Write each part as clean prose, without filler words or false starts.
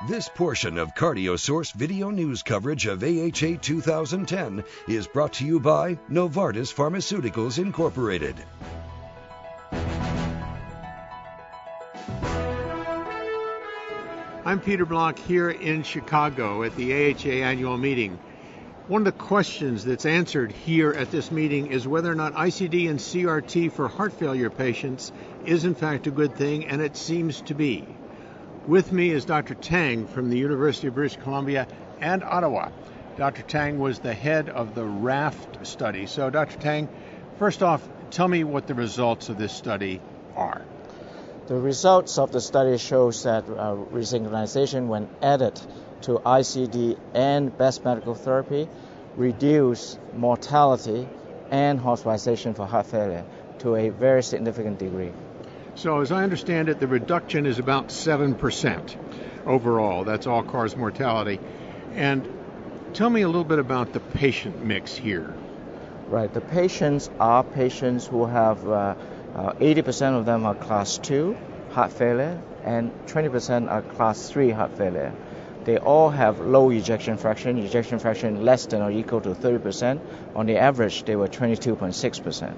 This portion of CardioSource video news coverage of AHA 2010 is brought to you by Novartis Pharmaceuticals Incorporated. I'm Peter Block here in Chicago at the AHA annual meeting. One of the questions that's answered here at this meeting is whether or not ICD and CRT for heart failure patients is in fact a good thing, and it seems to be. With me is Dr. Tang from the University of British Columbia and Ottawa. Dr. Tang was the head of the RAFT study. So Dr. Tang, first off, tell me what the results of this study are. The results of the study shows that resynchronization, when added to ICD and best medical therapy, reduce mortality and hospitalization for heart failure to a very significant degree. So as I understand it, the reduction is about 7% overall. That's all-cause mortality. And tell me a little bit about the patient mix here. Right. The patients are patients who have 80% of them are class 2 heart failure and 20% are class 3 heart failure. They all have low ejection fraction less than or equal to 30%. On the average, they were 22.6%.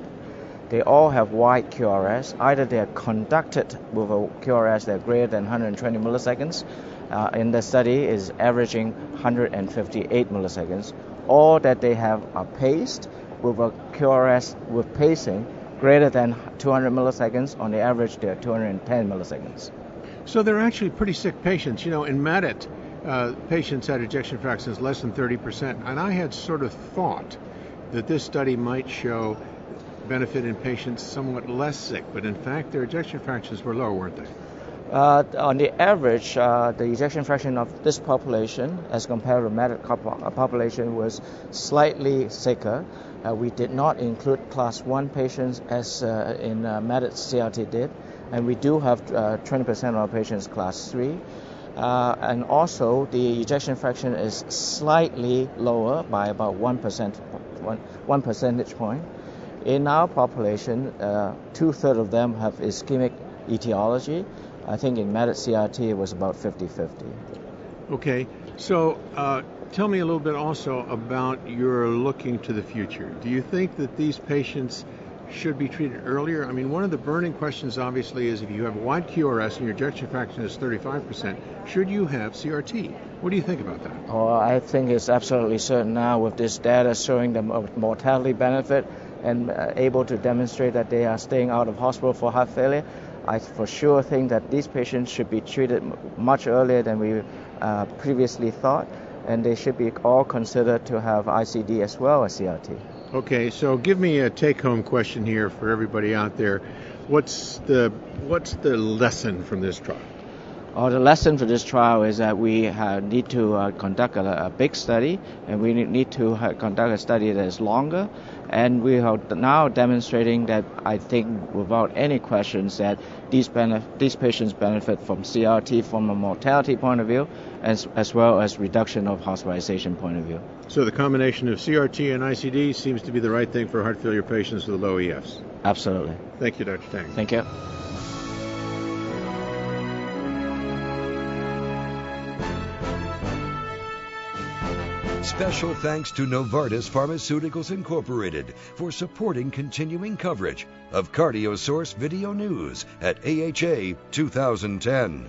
They all have wide QRS. Either they are conducted with a QRS that are greater than 120 milliseconds. In the study is averaging 158 milliseconds. Or that they have are paced with a QRS with pacing greater than 200 milliseconds. On the average, they are 210 milliseconds. So they're actually pretty sick patients. You know, in MEDIT, patients had ejection fractions less than 30%, and I had sort of thought that this study might show benefit in patients somewhat less sick, but in fact their ejection fractions were low, weren't they? On the average, the ejection fraction of this population as compared to MEDIT population was slightly sicker. We did not include class 1 patients as in MEDIT CRT did, and we do have 20% of our patients class 3. And also the ejection fraction is slightly lower by about 1 percentage point. In our population, 2/3 of them have ischemic etiology. I think in MEDIT CRT it was about 50-50. Okay, so tell me a little bit also about your looking to the future. Do you think that these patients should be treated earlier? I mean, one of the burning questions obviously is if you have a wide QRS and your ejection fraction is 35%, should you have CRT? What do you think about that? Oh, I think it's absolutely certain now with this data showing the mortality benefit and able to demonstrate that they are staying out of hospital for heart failure. I for sure think that these patients should be treated much earlier than we previously thought, and they should be all considered to have ICD as well as CRT. Okay, so give me a take-home question here for everybody out there. What's the lesson from this trial? The lesson for this trial is that we need to conduct a big study, and we need to conduct a study that is longer. And we are now demonstrating that I think without any questions that these patients benefit from CRT from a mortality point of view as well as reduction of hospitalization point of view. So the combination of CRT and ICD seems to be the right thing for heart failure patients with low EFs. Absolutely. Thank you, Dr. Tang. Thank you. Special thanks to Novartis Pharmaceuticals Incorporated for supporting continuing coverage of CardioSource video news at AHA 2010.